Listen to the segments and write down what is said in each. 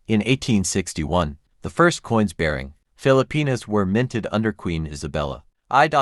In 1861, the first coins bearing Filipinas were minted under Queen Isabella.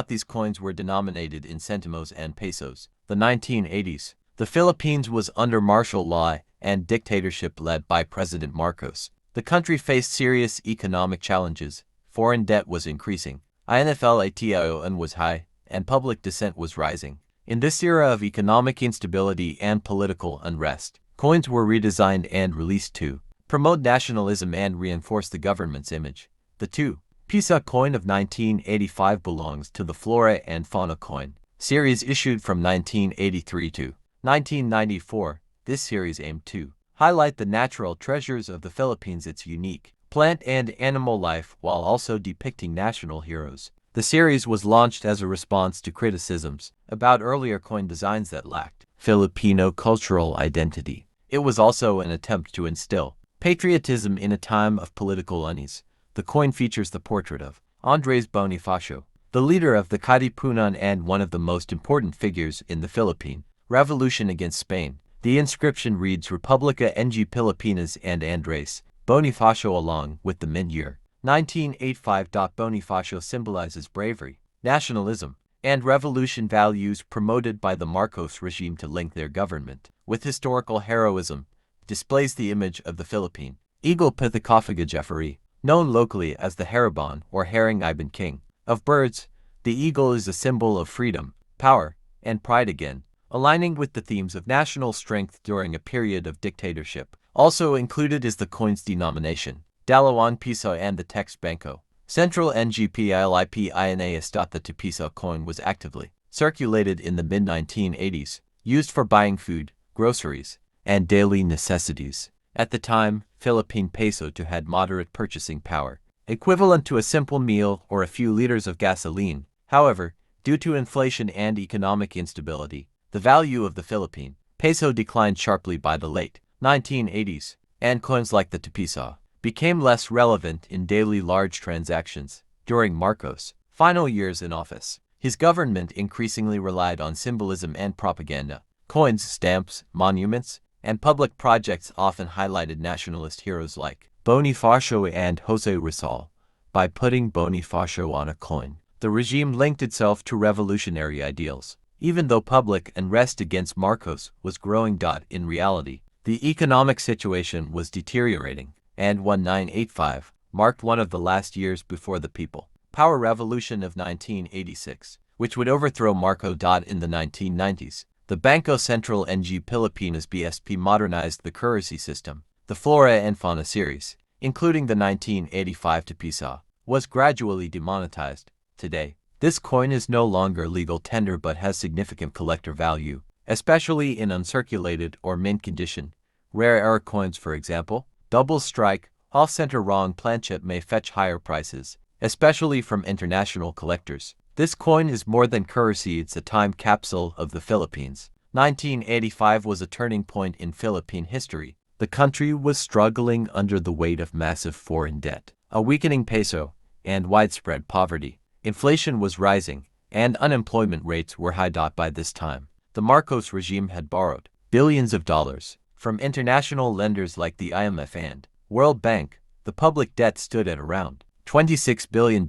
These coins were denominated in centimos and pesos. The 1980s. The Philippines was under martial law and dictatorship led by President Marcos. The country faced serious economic challenges. Foreign debt was increasing, inflation was high, and public dissent was rising. In this era of economic instability and political unrest, coins were redesigned and released to promote nationalism and reinforce the government's image. The Two Piso coin of 1985 belongs to the Flora and Fauna coin series issued from 1983 to 1994. This series aimed to highlight the natural treasures of the Philippines, its unique plant and animal life, while also depicting national heroes. The series was launched as a response to criticisms about earlier coin designs that lacked Filipino cultural identity. It was also an attempt to instill patriotism in a time of political unease. The coin features the portrait of Andres Bonifacio, the leader of the Katipunan and one of the most important figures in the Philippine Revolution against Spain. The inscription reads Republica ng Pilipinas and Andres Bonifacio along with the mint year 1985. Bonifacio symbolizes bravery, nationalism, and revolution values promoted by the Marcos regime to link their government with historical heroism. Displays the image of the Philippine eagle Pithecophagou Jeffrey, known locally as the Haribon or Herring Ibon King of birds. The eagle is a symbol of freedom, power, and pride, again aligning with the themes of national strength during a period of dictatorship. Also included is the coin's denomination, Dalawang Piso, and the text Banco Central NGPILIPINAS. The Two Piso coin was actively circulated in the mid-1980s, used for buying food, groceries, and daily necessities. At the time, Philippine peso II had moderate purchasing power, equivalent to a simple meal or a few liters of gasoline. However, due to inflation and economic instability, the value of the Philippine peso declined sharply by the late 1980s, and coins like the Two Piso became less relevant in daily large transactions. During Marcos' final years in office, his government increasingly relied on symbolism and propaganda. Coins, stamps, monuments, and public projects often highlighted nationalist heroes like Bonifacio and José Rizal. By putting Bonifacio on a coin, the regime linked itself to revolutionary ideals. Even though public unrest against Marcos was growing, in reality, the economic situation was deteriorating, and 1985 marked one of the last years before the People Power Revolution of 1986, which would overthrow Marcos. In the 1990s, the Banco Central ng Pilipinas (BSP) modernized the currency system. The Flora and Fauna series, including the 1985 Two Piso, was gradually demonetized. Today, this coin is no longer legal tender but has significant collector value, especially in uncirculated or mint condition. Rare coins, for example, double strike, off-center wrong planchet, may fetch higher prices, especially from international collectors. This coin is more than currency, it's a time capsule of the Philippines. 1985 was a turning point in Philippine history. The country was struggling under the weight of massive foreign debt, a weakening peso, and widespread poverty. Inflation was rising, and unemployment rates were high. By this time, the Marcos regime had borrowed billions of dollars from international lenders like the IMF and World Bank. The public debt stood at around $26 billion,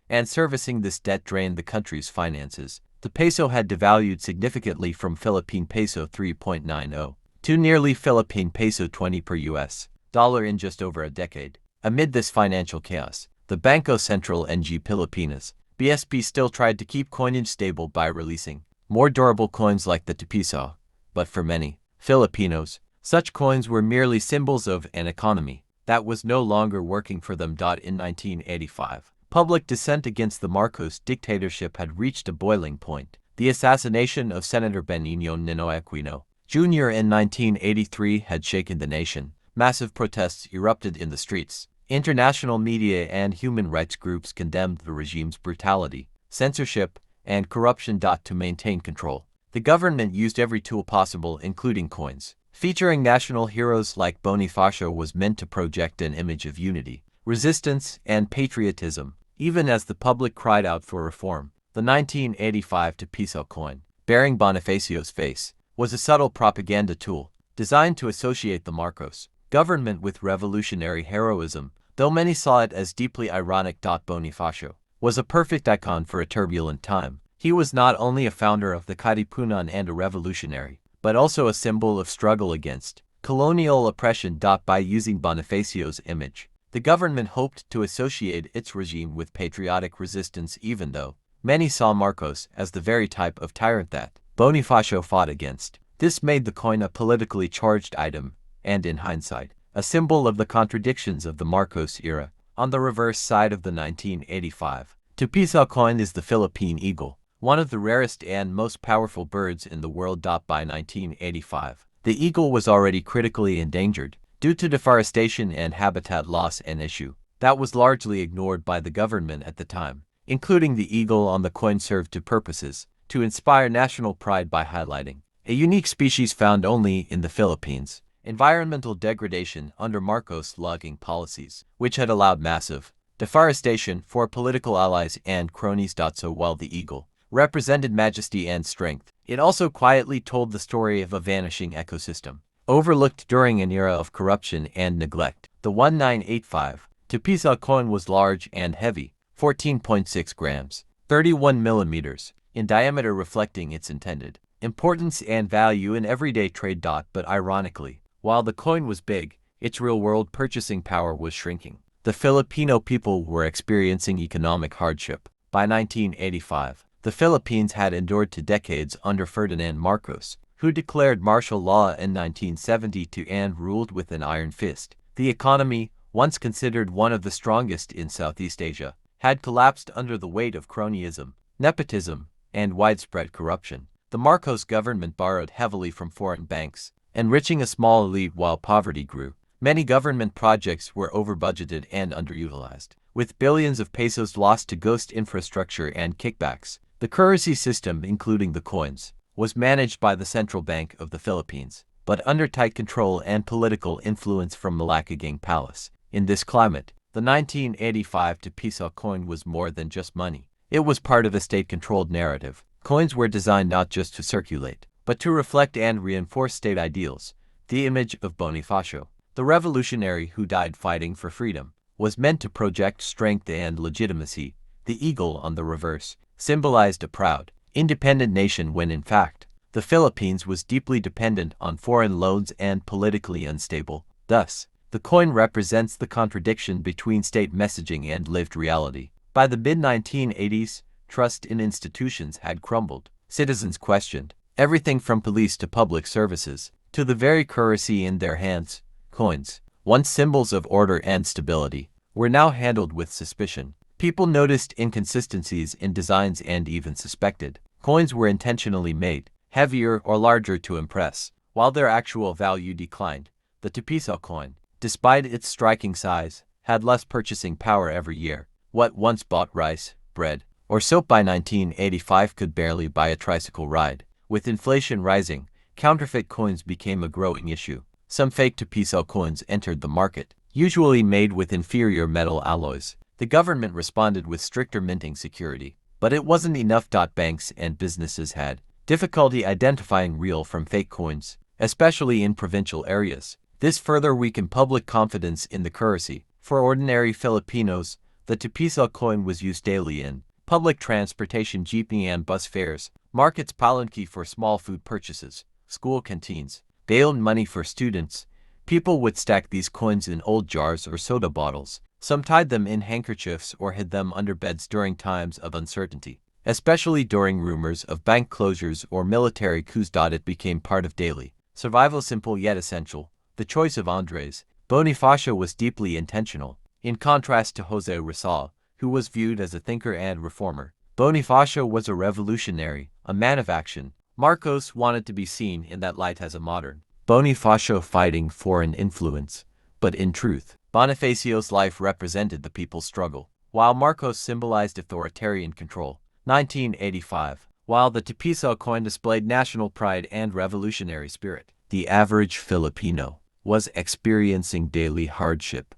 and servicing this debt drained the country's finances. The peso had devalued significantly from Philippine peso 3.90 to nearly Philippine peso 20 per US dollar in just over a decade. Amid this financial chaos, the Banco Central ng Pilipinas (BSP) still tried to keep coinage stable by releasing more durable coins like the Two Piso. But for many Filipinos, such coins were merely symbols of an economy that was no longer working for them. In 1985, public dissent against the Marcos dictatorship had reached a boiling point. The assassination of Senator Benigno Ninoy Aquino Jr. in 1983 had shaken the nation. Massive protests erupted in the streets. International media and human rights groups condemned the regime's brutality, censorship, and corruption. To maintain control, the government used every tool possible, including coins featuring national heroes like Bonifacio was meant to project an image of unity, resistance, and patriotism, even as the public cried out for reform. The 1985 Two Piso coin, bearing Bonifacio's face, was a subtle propaganda tool designed to associate the Marcos government with revolutionary heroism, though many saw it as deeply ironic. Bonifacio was a perfect icon for a turbulent time. He was not only a founder of the Katipunan and a revolutionary, but also a symbol of struggle against colonial oppression. By using Bonifacio's image, the government hoped to associate its regime with patriotic resistance, even though many saw Marcos as the very type of tyrant that Bonifacio fought against. This made the coin a politically charged item, and in hindsight, a symbol of the contradictions of the Marcos era. On the reverse side of the 1985 Two Piso coin is the Philippine eagle, one of the rarest and most powerful birds in the world. By 1985, the eagle was already critically endangered due to deforestation and habitat loss, an issue that was largely ignored by the government at the time. Including the eagle on the coin served two purposes: to inspire national pride by highlighting a unique species found only in the Philippines, environmental degradation under Marcos' logging policies, which had allowed massive deforestation for political allies and cronies. So while the eagle represented majesty and strength, it also quietly told the story of a vanishing ecosystem, overlooked during an era of corruption and neglect. The 1985 Two Piso coin was large and heavy, 14.6 grams, 31 millimeters in diameter, reflecting its intended importance and value in everyday trade. But ironically, while the coin was big, its real-world purchasing power was shrinking. The Filipino people were experiencing economic hardship. By 1985, the Philippines had endured 2 decades under Ferdinand Marcos, who declared martial law in 1972 and ruled with an iron fist. The economy, once considered one of the strongest in Southeast Asia, had collapsed under the weight of cronyism, nepotism, and widespread corruption. The Marcos government borrowed heavily from foreign banks, enriching a small elite while poverty grew. Many government projects were over-budgeted and underutilized, with billions of pesos lost to ghost infrastructure and kickbacks. The currency system, including the coins, was managed by the Central Bank of the Philippines, but under tight control and political influence from Malacagang Palace. In this climate, the 1985 Two Piso coin was more than just money. It was part of a state-controlled narrative. Coins were designed not just to circulate, but to reflect and reinforce state ideals. The image of Bonifacio, the revolutionary who died fighting for freedom, was meant to project strength and legitimacy. The eagle on the reverse symbolized a proud, independent nation when in fact, the Philippines was deeply dependent on foreign loans and politically unstable. Thus, the coin represents the contradiction between state messaging and lived reality. By the mid-1980s, trust in institutions had crumbled. Citizens questioned everything from police to public services, to the very currency in their hands. Coins, once symbols of order and stability, were now handled with suspicion. People noticed inconsistencies in designs and even suspected coins were intentionally made heavier or larger to impress, while their actual value declined. The Two Piso coin, despite its striking size, had less purchasing power every year. What once bought rice, bread, or soap by 1985 could barely buy a tricycle ride. With inflation rising, counterfeit coins became a growing issue. Some fake Two Piso coins entered the market, usually made with inferior metal alloys. The government responded with stricter minting security, but it wasn't enough. Banks and businesses had difficulty identifying real from fake coins, especially in provincial areas. This further weakened public confidence in the currency. For ordinary Filipinos, the Two Piso coin was used daily in public transportation, jeepney and bus fares, markets, palanque for small food purchases, school canteens, bailed money for students. People would stack these coins in old jars or soda bottles. Some tied them in handkerchiefs or hid them under beds during times of uncertainty, especially during rumors of bank closures or military coups. It became part of daily survival, simple yet essential. The choice of Andres Bonifacio was deeply intentional. In contrast to Jose Rizal, who was viewed as a thinker and reformer, Bonifacio was a revolutionary, a man of action. Marcos wanted to be seen in that light as a modern Bonifacio fighting foreign influence, but in truth, Bonifacio's life represented the people's struggle, while Marcos symbolized authoritarian control. 1985. While the Two Piso coin displayed national pride and revolutionary spirit, the average Filipino was experiencing daily hardship.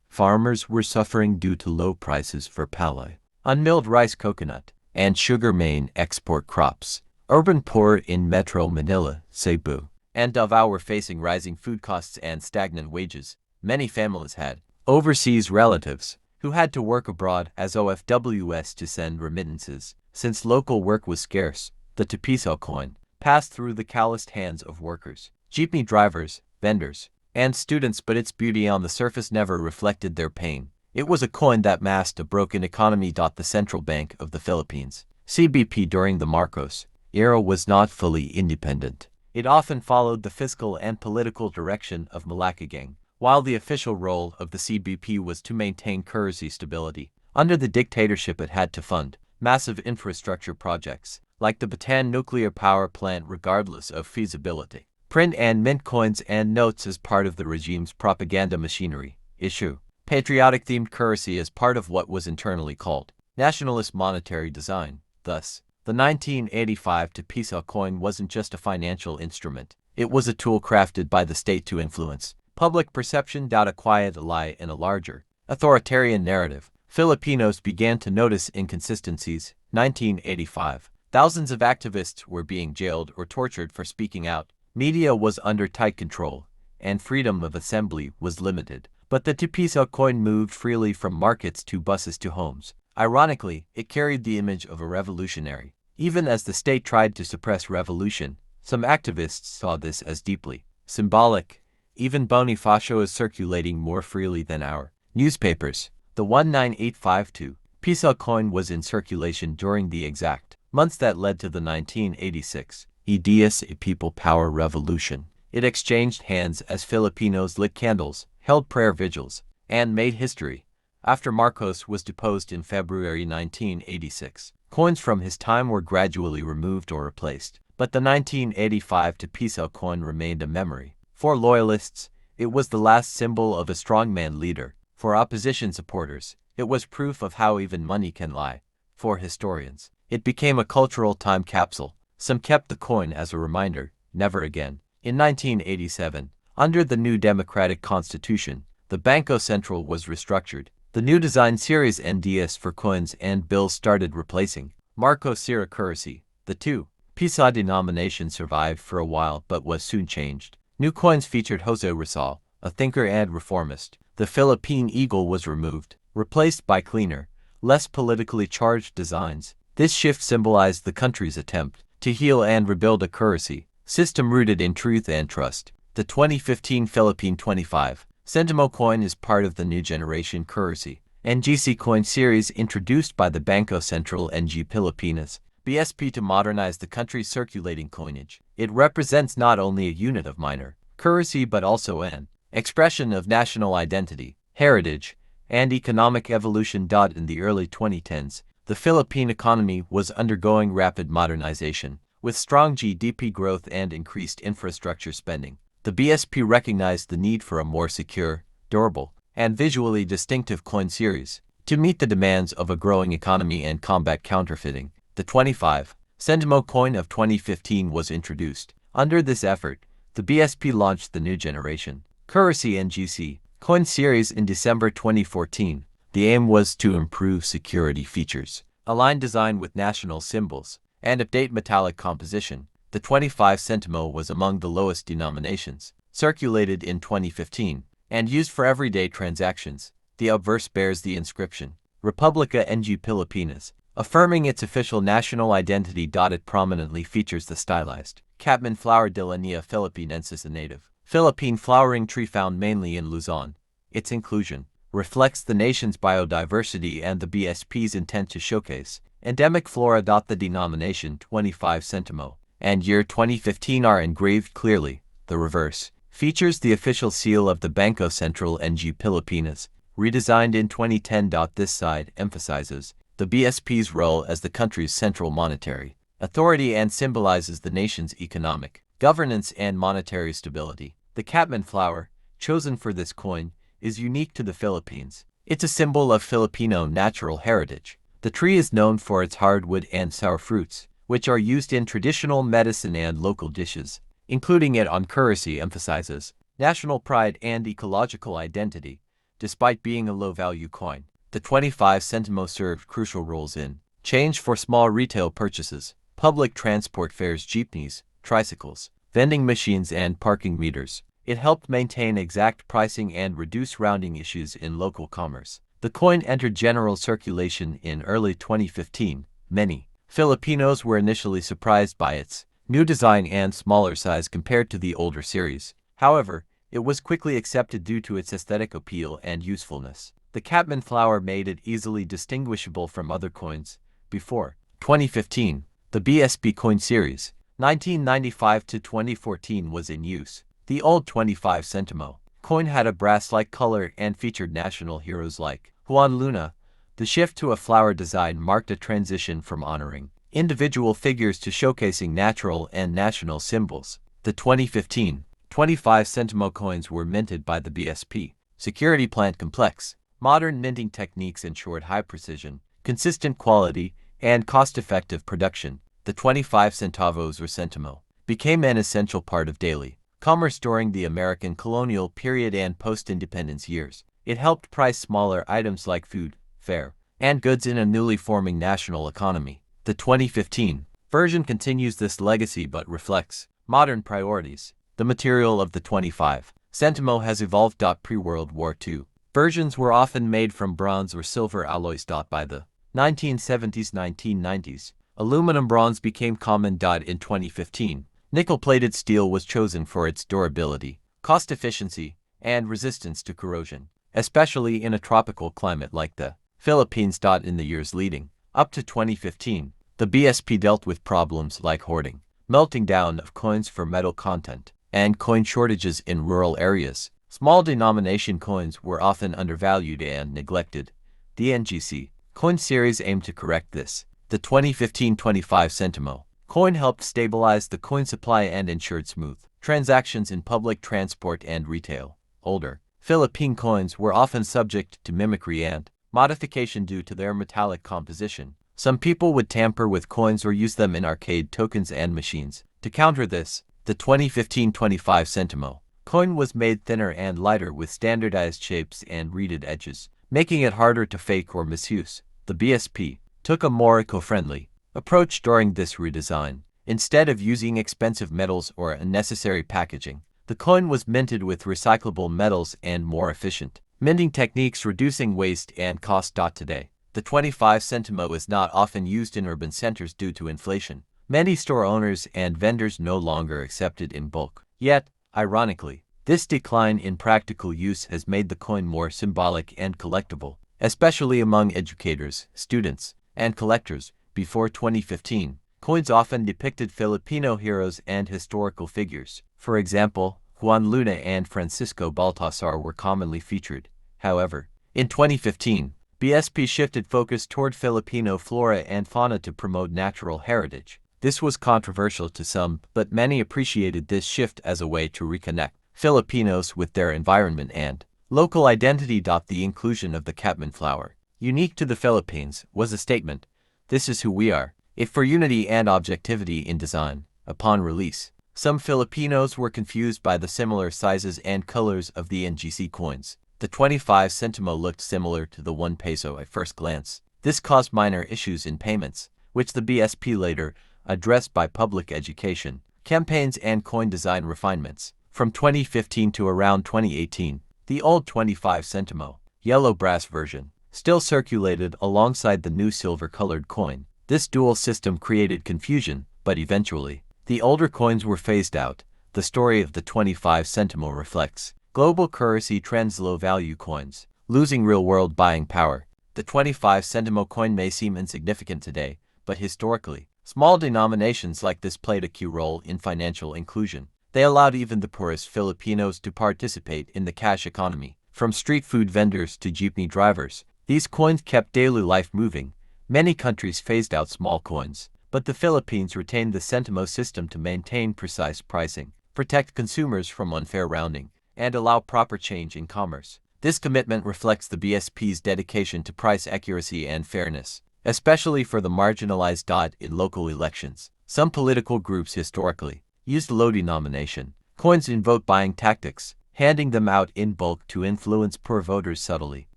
Farmers were suffering due to low prices for palay, unmilled rice, coconut, and sugar, main export crops. Urban poor in Metro Manila, Cebu, and Davao were facing rising food costs and stagnant wages. Many families had overseas relatives who had to work abroad as OFWs to send remittances. Since local work was scarce, the Two Piso coin passed through the calloused hands of workers, jeepney drivers, vendors, and students, but its beauty on the surface never reflected their pain. It was a coin that masked a broken economy. The Central Bank of the Philippines, CBP, during the Marcos era was not fully independent. It often followed the fiscal and political direction of Malacagang, while the official role of the CBP was to maintain currency stability. Under the dictatorship, it had to fund massive infrastructure projects, like the Bataan nuclear power plant, regardless of feasibility. Print and mint coins and notes as part of the regime's propaganda machinery. Issue patriotic-themed currency as part of what was internally called nationalist monetary design. Thus, the 1985 Two Piso coin wasn't just a financial instrument. It was a tool crafted by the state to influence public perception. A quiet lie in a larger, authoritarian narrative. Filipinos began to notice inconsistencies. 1985. Thousands of activists were being jailed or tortured for speaking out. Media was under tight control, and freedom of assembly was limited. But the Two Piso coin moved freely from markets to buses to homes. Ironically, it carried the image of a revolutionary. Even as the state tried to suppress revolution, some activists saw this as deeply symbolic. Even Bonifacio is circulating more freely than our newspapers. The 19852 Piso coin was in circulation during the exact months that led to the 1986 EDS People Power Revolution. It exchanged hands as Filipinos lit candles, held prayer vigils, and made history. After Marcos was deposed in February 1986, coins from his time were gradually removed or replaced, but the 1985 Two Piso coin remained a memory. For loyalists, it was the last symbol of a strongman leader. For opposition supporters, it was proof of how even money can lie. For historians, it became a cultural time capsule. Some kept the coin as a reminder, never again. In 1987, under the new democratic constitution, the Bangko Sentral was restructured. The new design series NDS for coins and bills started replacing Marcos era currency. The Two Piso denomination survived for a while but was soon changed. New coins featured Jose Rizal, a thinker and reformist. The Philippine eagle was removed, replaced by cleaner, less politically charged designs. This shift symbolized the country's attempt to heal and rebuild a currency system rooted in truth and trust. The 2015 Philippine 25 Sentimo coin is part of the new generation currency NGC coin series introduced by the Bangko Sentral NG Pilipinas BSP to modernize the country's circulating coinage. It represents not only a unit of minor currency but also an expression of national identity, heritage, and economic evolution. In the early 2010s, the Philippine economy was undergoing rapid modernization, with strong GDP growth and increased infrastructure spending. The BSP recognized the need for a more secure, durable, and visually distinctive coin series to meet the demands of a growing economy and combat counterfeiting. The 25 Sentimo coin of 2015 was introduced. Under this effort, the BSP launched the new generation currency NGC coin series in December 2014. The aim was to improve security features, align design with national symbols, and update metallic composition. The 25 Sentimo was among the lowest denominations, circulated in 2015, and used for everyday transactions. The obverse bears the inscription, Republica NG Pilipinas, affirming its official national identity. It prominently features the stylized Catman flower de Linea Philippinensis, a native Philippine flowering tree found mainly in Luzon. Its inclusion reflects the nation's biodiversity and the BSP's intent to showcase endemic flora. The denomination 25 Sentimo and year 2015 are engraved clearly. The reverse features the official seal of the Bangko Sentral NG Pilipinas, redesigned in 2010. This side emphasizes the BSP's role as the country's central monetary authority and symbolizes the nation's economic governance and monetary stability. The Catman flower, chosen for this coin, is unique to the Philippines. It's a symbol of Filipino natural heritage. The tree is known for its hardwood and sour fruits, which are used in traditional medicine and local dishes. Including it on currency emphasizes national pride and ecological identity. Despite being a low-value coin, the 25 Sentimo served crucial roles in change for small retail purchases, public transport fares, jeepneys, tricycles, vending machines and parking meters. It helped maintain exact pricing and reduce rounding issues in local commerce. The coin entered general circulation in early 2015. Many Filipinos were initially surprised by its new design and smaller size compared to the older series. However, it was quickly accepted due to its aesthetic appeal and usefulness. The Catman flower made it easily distinguishable from other coins. Before 2015, the BSP Coin Series, 1995 to 2014, was in use. The old 25 Sentimo coin had a brass-like color and featured national heroes like Juan Luna. The shift to a flower design marked a transition from honoring individual figures to showcasing natural and national symbols. The 2015 25 Sentimo coins were minted by the BSP Security Plant Complex. Modern minting techniques ensured high precision, consistent quality, and cost-effective production. The 25 centavos or centimo became an essential part of daily commerce during the American colonial period and post-independence years. It helped price smaller items like food, fare, and goods in a newly forming national economy. The 2015 version continues this legacy but reflects modern priorities. The material of the 25 Sentimo has evolved. Pre-World War II versions were often made from bronze or silver alloys. By the 1970s-1990s, aluminum bronze became common. In 2015, nickel-plated steel was chosen for its durability, cost efficiency, and resistance to corrosion, especially in a tropical climate like the Philippines. In the years leading up to 2015, the BSP dealt with problems like hoarding, melting down of coins for metal content, and coin shortages in rural areas. Small denomination coins were often undervalued and neglected. The NGC Coin Series aimed to correct this. The 2015 25 Sentimo coin helped stabilize the coin supply and ensured smooth transactions in public transport and retail. Older Philippine coins were often subject to mimicry and modification due to their metallic composition. Some people would tamper with coins or use them in arcade tokens and machines. To counter this, the 2015 25 Sentimo coin was made thinner and lighter with standardized shapes and reeded edges, making it harder to fake or misuse. The BSP took a more eco-friendly approach during this redesign. Instead of using expensive metals or unnecessary packaging, the coin was minted with recyclable metals and more efficient minting techniques, reducing waste and cost. Today, the 25 Sentimo is not often used in urban centers due to inflation. Many store owners and vendors no longer accept it in bulk. Yet, ironically, this decline in practical use has made the coin more symbolic and collectible, especially among educators, students, and collectors. Before 2015, coins often depicted Filipino heroes and historical figures. For example, Juan Luna and Francisco Baltasar were commonly featured. However, in 2015, BSP shifted focus toward Filipino flora and fauna to promote natural heritage. This was controversial to some, but many appreciated this shift as a way to reconnect Filipinos with their environment and local identity. The inclusion of the Catman flower, unique to the Philippines, was a statement. This is who we are. It for unity and objectivity in design. Upon release, some Filipinos were confused by the similar sizes and colors of the NGC coins. The 25 Sentimo looked similar to the 1 peso at first glance. This caused minor issues in payments, which the BSP later addressed by public education campaigns and coin design refinements. From 2015 to around 2018, the old 25 Sentimo yellow brass version still circulated alongside the new silver-colored coin. This dual system created confusion, but eventually, the older coins were phased out. The story of the 25 Sentimo reflects global currency trends. Low-value coins losing real-world buying power. The 25 Sentimo coin may seem insignificant today, but historically, small denominations like this played a key role in financial inclusion. They allowed even the poorest Filipinos to participate in the cash economy. From street food vendors to jeepney drivers, these coins kept daily life moving. Many countries phased out small coins, but the Philippines retained the Sentimo system to maintain precise pricing, protect consumers from unfair rounding, and allow proper change in commerce. This commitment reflects the BSP's dedication to price accuracy and fairness, especially for the marginalized. In local elections, some political groups historically used low denomination coins in vote-buying tactics, handing them out in bulk to influence poor voters subtly.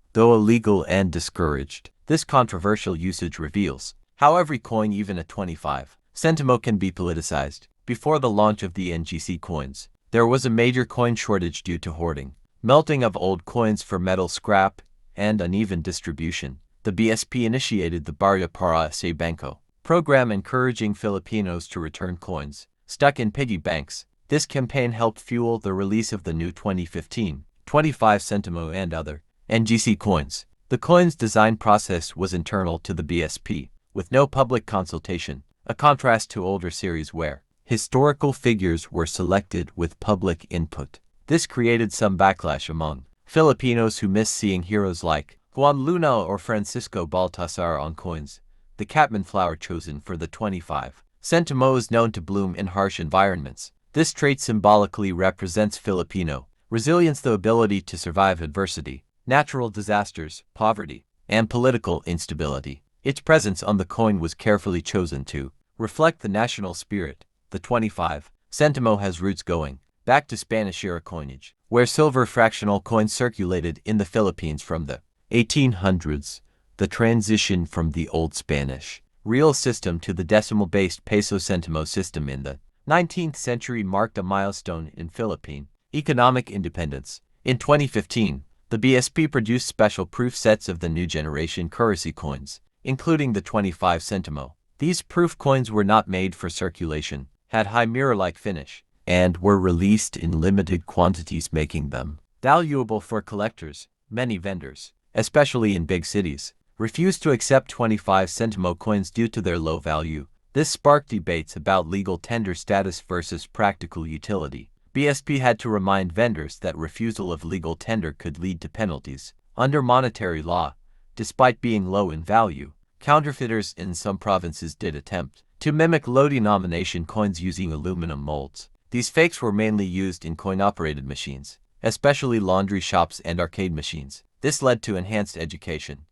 Though illegal and discouraged, this controversial usage reveals how every coin, even a 25 Sentimo, can be politicized. Before the launch of the NGC coins, there was a major coin shortage due to hoarding, melting of old coins for metal scrap, and uneven distribution. The BSP initiated the Barya para sa Bangko program encouraging Filipinos to return coins stuck in piggy banks. This campaign helped fuel the release of the new 2015, 25 Sentimo and other NGC coins. The coin's design process was internal to the BSP, with no public consultation, a contrast to older series where historical figures were selected with public input. This created some backlash among Filipinos who miss seeing heroes like Juan Luna or Francisco Baltasar on coins. The Catman flower chosen for the 25 Sentimo is known to bloom in harsh environments. This trait symbolically represents Filipino resilience, the ability to survive adversity, natural disasters, poverty, and political instability. Its presence on the coin was carefully chosen to reflect the national spirit. The 25 Sentimo has roots going back to Spanish-era coinage, where silver fractional coins circulated in the Philippines from the 1800s. The transition from the old Spanish real system to the decimal-based peso centimo system in the 19th century marked a milestone in Philippine economic independence. In 2015, the BSP produced special proof sets of the new generation currency coins, including the 25 Sentimo. These proof coins were not made for circulation, had high mirror-like finish, and were released in limited quantities, making them valuable for collectors. Many vendors, especially in big cities, refused to accept 25 Sentimo coins due to their low value. This sparked debates about legal tender status versus practical utility. BSP had to remind vendors that refusal of legal tender could lead to penalties under monetary law. Despite being low in value, counterfeiters in some provinces did attempt to mimic low-denomination coins using aluminum molds. These fakes were mainly used in coin-operated machines, especially laundry shops and arcade machines. This led to enhanced education